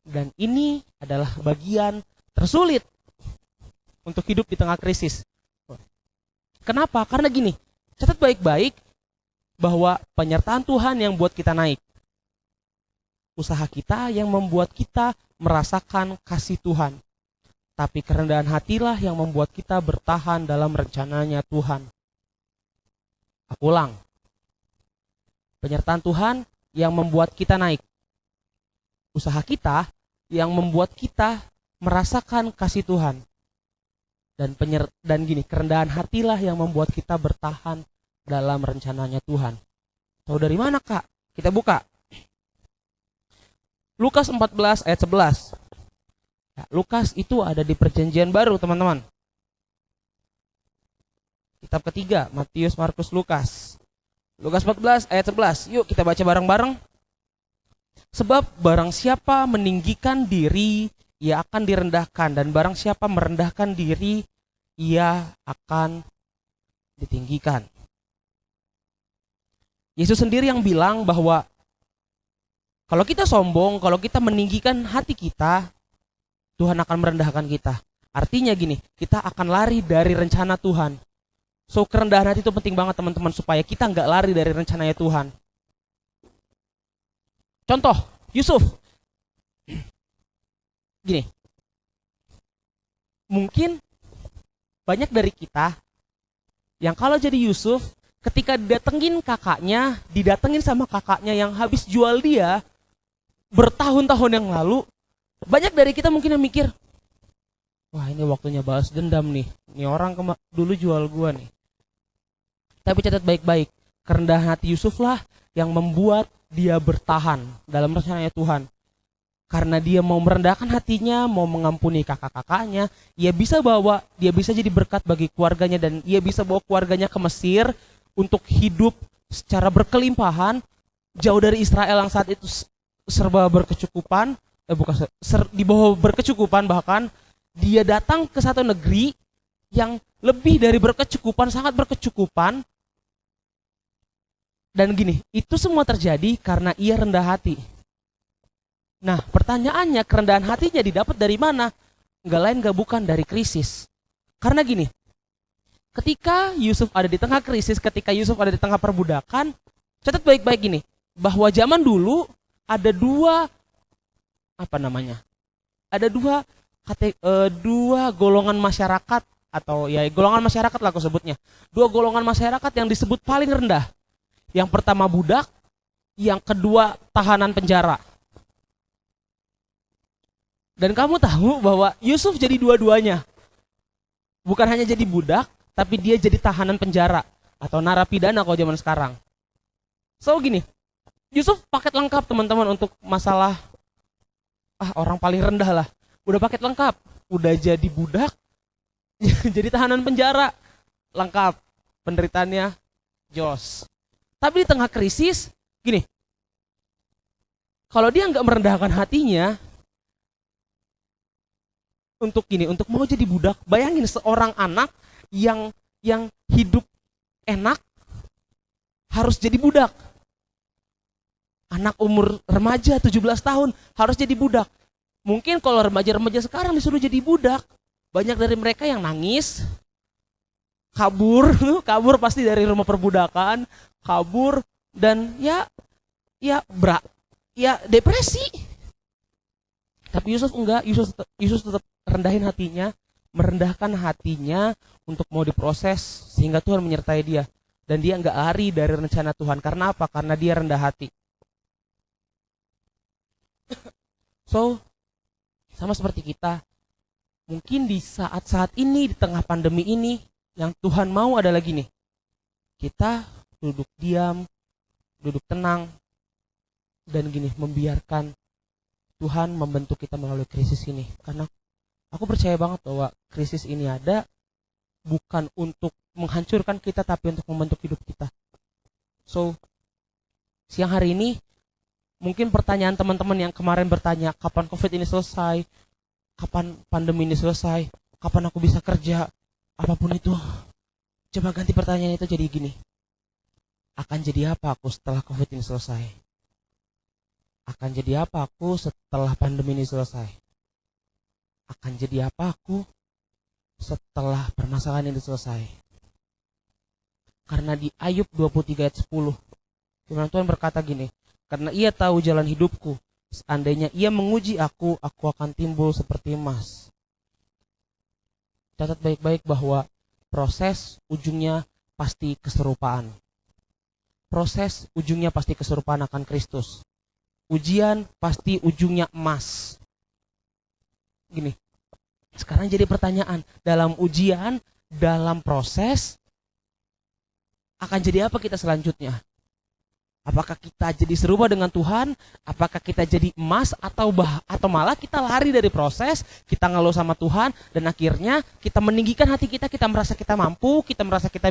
Dan ini adalah bagian tersulit untuk hidup di tengah krisis. Kenapa? Karena gini, catat baik-baik bahwa penyertaan Tuhan yang buat kita naik. Usaha kita yang membuat kita merasakan kasih Tuhan. Tapi kerendahan hatilah yang membuat kita bertahan dalam rencananya Tuhan. Aku ulang. Penyertaan Tuhan yang membuat kita naik. Usaha kita yang membuat kita merasakan kasih Tuhan. Dan gini, kerendahan hatilah yang membuat kita bertahan dalam rencananya Tuhan. Tahu dari mana Kak? Kita buka Lukas 14 ayat 11. Ya, Lukas itu ada di perjanjian baru teman-teman. Kitab ketiga, Matius, Markus, Lukas. Lukas 14 ayat 11. Yuk kita baca bareng-bareng. Sebab barang siapa meninggikan diri, ia akan direndahkan. Dan barang siapa merendahkan diri, ia akan ditinggikan. Yesus sendiri yang bilang bahwa kalau kita sombong, kalau kita meninggikan hati kita, Tuhan akan merendahkan kita. Artinya gini, kita akan lari dari rencana Tuhan. So kerendahan hati itu penting banget teman-teman, supaya kita nggak lari dari rencananya Tuhan. Contoh, Yusuf. Gini, mungkin banyak dari kita yang kalau jadi Yusuf, ketika didatengin sama kakaknya yang habis jual dia bertahun-tahun yang lalu, banyak dari kita mungkin yang mikir, wah ini waktunya balas dendam nih, ini orang dulu jual gua nih. Tapi catat baik-baik, kerendahan hati Yusuf lah yang membuat dia bertahan dalam rencananya Tuhan. Karena dia mau merendahkan hatinya, mau mengampuni kakak-kakaknya, dia bisa jadi berkat bagi keluarganya, dan ia bisa bawa keluarganya ke Mesir untuk hidup secara berkelimpahan, jauh dari Israel yang saat itu serba berkecukupan, di bawah berkecukupan, bahkan dia datang ke satu negeri yang lebih dari berkecukupan, sangat berkecukupan. Dan gini, itu semua terjadi karena ia rendah hati. Nah, pertanyaannya, kerendahan hatinya didapat dari mana? Enggak lain enggak bukan dari krisis. Karena gini, ketika Yusuf ada di tengah krisis, ketika Yusuf ada di tengah perbudakan, catat baik-baik gini, bahwa zaman dulu ada dua apa namanya? Ada dua golongan masyarakat, atau ya golongan masyarakat lah aku sebutnya. Dua golongan masyarakat yang disebut paling rendah. Yang pertama budak, yang kedua tahanan penjara. Dan kamu tahu bahwa Yusuf jadi dua-duanya. Bukan hanya jadi budak, tapi dia jadi tahanan penjara atau narapidana kalau zaman sekarang. So gini, Yusuf paket lengkap teman-teman untuk masalah orang paling rendah lah. Udah paket lengkap, udah jadi budak, jadi tahanan penjara, lengkap. Penderitaannya jos. Tapi di tengah krisis, gini, kalau dia nggak merendahkan hatinya, untuk mau jadi budak, bayangin seorang anak yang hidup enak harus jadi budak. Anak umur remaja 17 tahun harus jadi budak. Mungkin kalau remaja-remaja sekarang disuruh jadi budak, banyak dari mereka yang nangis, kabur pasti dari rumah perbudakan, kabur dan ya depresi. Tapi Yusuf enggak, Yusuf tetap merendahkan hatinya untuk mau diproses sehingga Tuhan menyertai dia. Dan dia enggak lari dari rencana Tuhan. Karena apa? Karena dia rendah hati. So, sama seperti kita, mungkin di saat-saat ini, di tengah pandemi ini, yang Tuhan mau adalah gini. Kita duduk diam, duduk tenang, dan gini, membiarkan Tuhan membentuk kita melalui krisis ini. Karena aku percaya banget bahwa krisis ini ada bukan untuk menghancurkan kita, tapi untuk membentuk hidup kita. So, siang hari ini, mungkin pertanyaan teman-teman yang kemarin bertanya, kapan COVID ini selesai? Kapan pandemi ini selesai? Kapan aku bisa kerja? Apapun itu. Coba ganti pertanyaan itu jadi gini. Akan jadi apa aku setelah COVID ini selesai? Akan jadi apa aku setelah pandemi ini selesai? Akan jadi apa aku setelah permasalahan ini selesai? Karena di Ayub 23 ayat 10, firman Tuhan berkata gini, karena ia tahu jalan hidupku, seandainya ia menguji aku akan timbul seperti emas. Catat baik-baik bahwa proses ujungnya pasti keserupaan. Proses ujungnya pasti keserupaan akan Kristus. Ujian pasti ujungnya emas. Gini, sekarang jadi pertanyaan, dalam ujian, dalam proses, akan jadi apa kita selanjutnya? Apakah kita jadi serupa dengan Tuhan? Apakah kita jadi emas atau malah kita lari dari proses, kita ngeluh sama Tuhan dan akhirnya kita meninggikan hati kita merasa kita mampu, kita merasa kita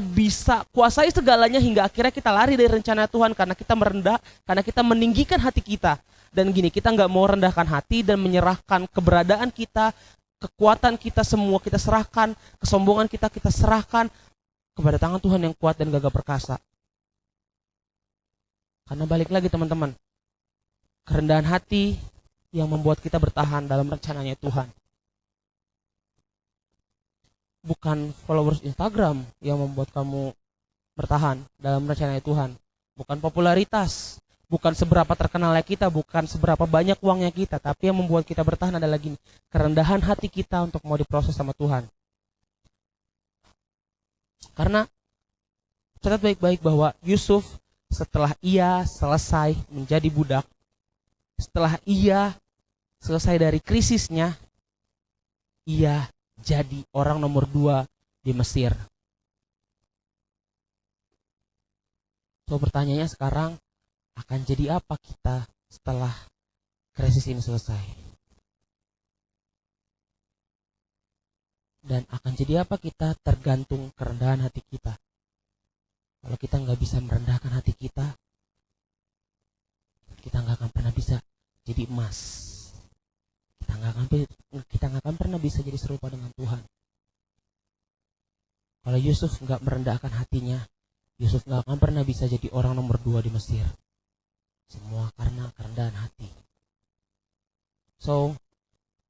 bisa kuasai segalanya hingga akhirnya kita lari dari rencana Tuhan karena kita merendah, karena kita meninggikan hati kita. Dan gini, kita nggak mau rendahkan hati dan menyerahkan keberadaan kita, kekuatan kita semua kita serahkan, kesombongan kita serahkan kepada tangan Tuhan yang kuat dan gagah perkasa. Karena balik lagi teman-teman, kerendahan hati yang membuat kita bertahan dalam rencananya Tuhan. Bukan followers Instagram yang membuat kamu bertahan dalam rencananya Tuhan. Bukan popularitas, bukan seberapa terkenalnya kita, bukan seberapa banyak uangnya kita. Tapi yang membuat kita bertahan adalah gini, kerendahan hati kita untuk mau diproses sama Tuhan. Karena catat baik-baik bahwa Yusuf setelah ia selesai menjadi budak, setelah ia selesai dari krisisnya, ia jadi orang nomor 2 di Mesir. So pertanyaannya sekarang, akan jadi apa kita setelah krisis ini selesai? Dan akan jadi apa kita tergantung kerendahan hati kita. Kalau kita nggak bisa merendahkan hati kita nggak akan pernah bisa jadi emas. Kita nggak akan pernah bisa jadi serupa dengan Tuhan. Kalau Yusuf nggak merendahkan hatinya, Yusuf nggak akan pernah bisa jadi orang nomor 2 di Mesir. Semua karena kerendahan hati. So,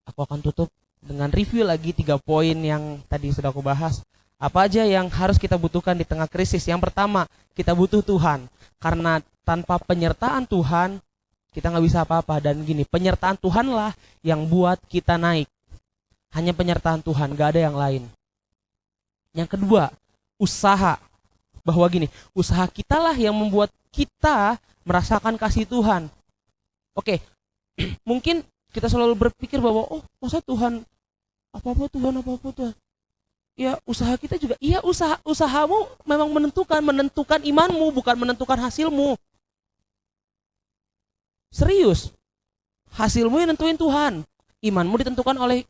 aku akan tutup dengan review lagi 3 poin yang tadi sudah aku bahas. Apa aja yang harus kita butuhkan di tengah krisis? Yang pertama, kita butuh Tuhan. Karena tanpa penyertaan Tuhan, kita nggak bisa apa-apa. Dan gini, penyertaan Tuhanlah yang buat kita naik. Hanya penyertaan Tuhan, gak ada yang lain. Yang kedua, usaha. Bahwa gini, usaha kitalah yang membuat kita merasakan kasih Tuhan. Oke, mungkin kita selalu berpikir bahwa, oh masa Tuhan, apa-apa Tuhan. Ya usaha kita juga, iya usahamu memang menentukan imanmu, bukan menentukan hasilmu. Serius, hasilmu yang nentuin Tuhan. Imanmu ditentukan oleh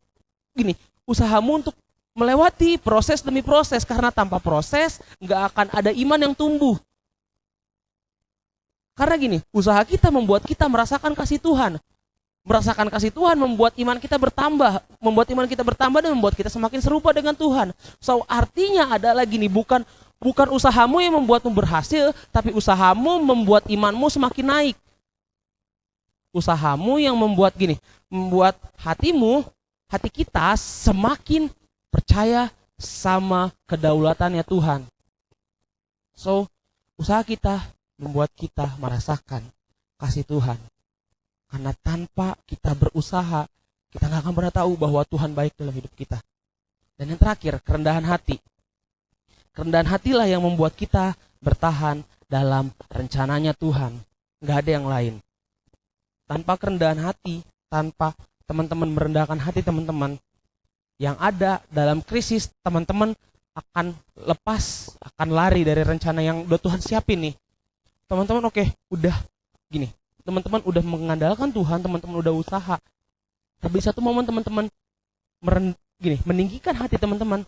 gini, usahamu untuk melewati proses demi proses, karena tanpa proses nggak akan ada iman yang tumbuh. Karena gini, usaha kita membuat kita merasakan kasih Tuhan. Merasakan kasih Tuhan membuat iman kita bertambah, dan membuat kita semakin serupa dengan Tuhan. So artinya adalah gini, bukan usahamu yang membuatmu berhasil, tapi usahamu membuat imanmu semakin naik. Usahamu yang membuat hati kita semakin percaya sama kedaulatannya Tuhan. So usaha kita membuat kita merasakan kasih Tuhan. Karena tanpa kita berusaha, kita gak akan pernah tahu bahwa Tuhan baik dalam hidup kita. Dan yang terakhir, kerendahan hati. Kerendahan hatilah yang membuat kita bertahan dalam rencananya Tuhan. Gak ada yang lain. Tanpa kerendahan hati, tanpa teman-teman merendahkan hati teman-teman, yang ada dalam krisis, teman-teman akan lepas, akan lari dari rencana yang udah Tuhan siapin nih. Teman-teman udah gini, teman-teman udah mengandalkan Tuhan, teman-teman udah usaha. Tapi satu momen teman-teman meninggikan hati teman-teman,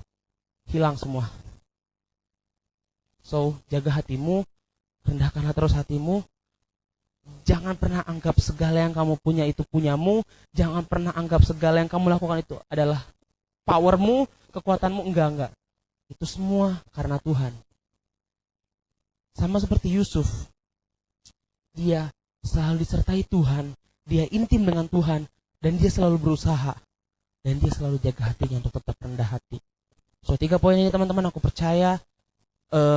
hilang semua. So, jaga hatimu, rendahkanlah terus hatimu. Jangan pernah anggap segala yang kamu punya itu punyamu. Jangan pernah anggap segala yang kamu lakukan itu adalah powermu, kekuatanmu. Enggak. Itu semua karena Tuhan. Sama seperti Yusuf. Dia selalu disertai Tuhan, dia intim dengan Tuhan, dan dia selalu berusaha, dan dia selalu jaga hatinya untuk tetap rendah hati. So 3 poin ini teman-teman, aku percaya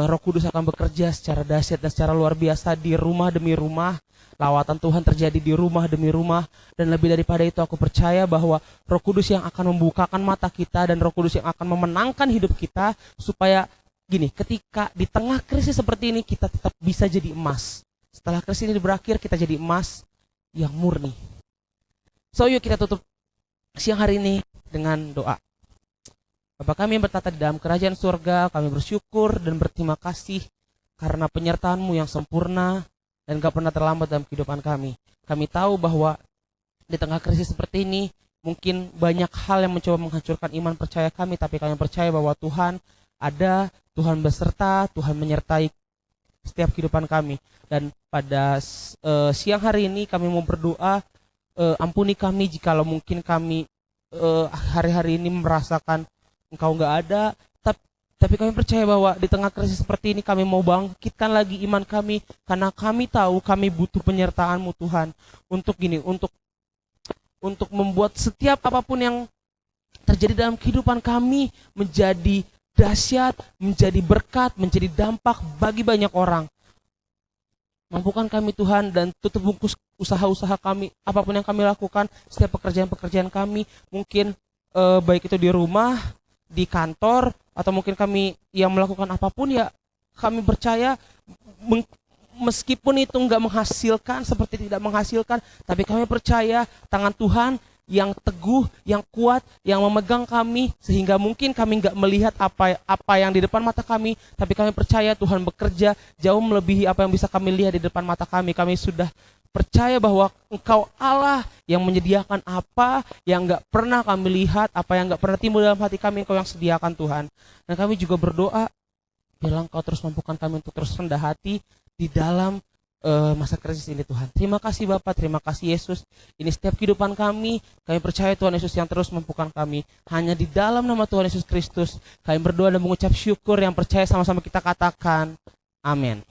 Roh Kudus akan bekerja secara dahsyat dan secara luar biasa di rumah demi rumah. Lawatan Tuhan terjadi di rumah demi rumah, dan lebih daripada itu aku percaya bahwa Roh Kudus yang akan membukakan mata kita, dan Roh Kudus yang akan memenangkan hidup kita, supaya gini, ketika di tengah krisis seperti ini kita tetap bisa jadi emas. Setelah krisis ini berakhir, kita jadi emas yang murni. So yuk kita tutup siang hari ini dengan doa. Bapa kami yang bertata di dalam kerajaan surga, kami bersyukur dan berterima kasih karena penyertaan-Mu yang sempurna dan gak pernah terlambat dalam kehidupan kami. Kami tahu bahwa di tengah krisis seperti ini, mungkin banyak hal yang mencoba menghancurkan iman percaya kami, tapi kami percaya bahwa Tuhan ada, Tuhan beserta, Tuhan menyertai setiap kehidupan kami. Dan pada siang hari ini kami mau berdoa, ampuni kami jikalau mungkin kami hari-hari ini merasakan Engkau gak ada, tapi kami percaya bahwa di tengah krisis seperti ini kami mau bangkitkan lagi iman kami, karena kami tahu kami butuh penyertaan-Mu Tuhan untuk membuat setiap apapun yang terjadi dalam kehidupan kami menjadi dahsyat, menjadi berkat, menjadi dampak bagi banyak orang. Mampukan kami Tuhan, dan tutup bungkus usaha-usaha kami, apapun yang kami lakukan, setiap pekerjaan-pekerjaan kami, mungkin baik itu di rumah, di kantor, atau mungkin kami yang melakukan apapun, ya kami percaya meskipun itu enggak menghasilkan, seperti tidak menghasilkan, tapi kami percaya tangan Tuhan yang teguh, yang kuat, yang memegang kami, sehingga mungkin kami enggak melihat apa yang di depan mata kami, tapi kami percaya Tuhan bekerja jauh melebihi apa yang bisa kami lihat di depan mata kami. Kami sudah percaya bahwa Engkau Allah yang menyediakan apa yang gak pernah kami lihat, apa yang gak pernah timbul dalam hati kami, Engkau yang sediakan Tuhan. Dan kami juga berdoa, biarlah Engkau terus mampukan kami untuk terus rendah hati di dalam masa krisis ini Tuhan. Terima kasih Bapa, terima kasih Yesus. Ini setiap kehidupan kami percaya Tuhan Yesus yang terus mampukan kami. Hanya di dalam nama Tuhan Yesus Kristus kami berdoa dan mengucap syukur, yang percaya sama-sama kita katakan, amin.